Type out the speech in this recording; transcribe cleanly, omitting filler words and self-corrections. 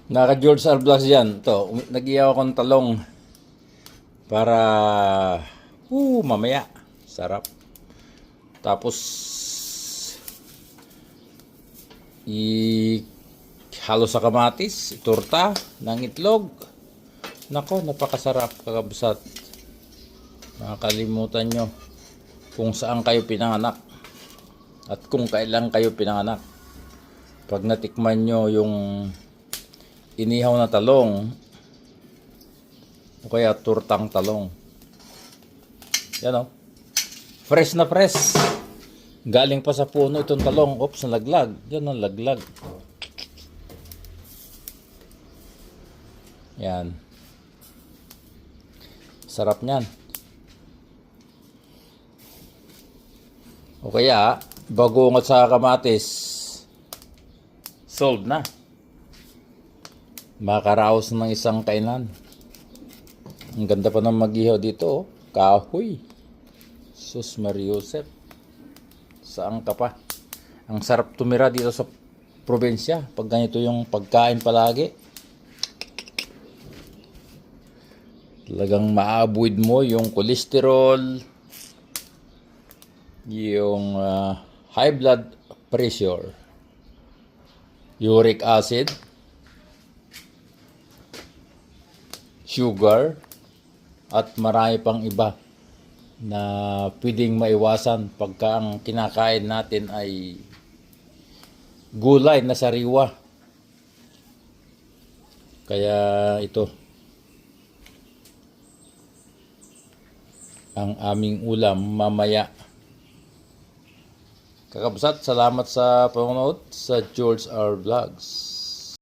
Naka George R. Blas yan. Ito, nag-iyaw akong talong para mamaya. Sarap. Tapos halo sa kamatis, torta ng itlog. Nako, napakasarap kakabsat. Nakakalimutan nyo kung saan kayo pinanganak at kung kailan kayo pinanganak. Pag natikman nyo yung inihaw na talong o kaya turtang talong, yan o, fresh na fresh, galing pa sa puno itong talong. Oops, nalaglag. Yan ang laglag. Yan, sarap nyan. O kaya bagungot sa kamatis, sold na. Makaraos ng isang kainan. Ang ganda pa ng mag-ihaw dito, oh. Kahoy. Sus Mariusep. Saan ka pa? Ang sarap tumira dito sa probinsya pag ganito yung pagkain palagi. Talagang maabuid mo yung cholesterol, yung high blood pressure, uric acid, sugar, at marami pang iba na pwedeng maiwasan pagka ang kinakain natin ay gulay na sariwa. Kaya ito ang aming ulam mamaya. Kakabsat, salamat sa panonood sa George R. Vlogs.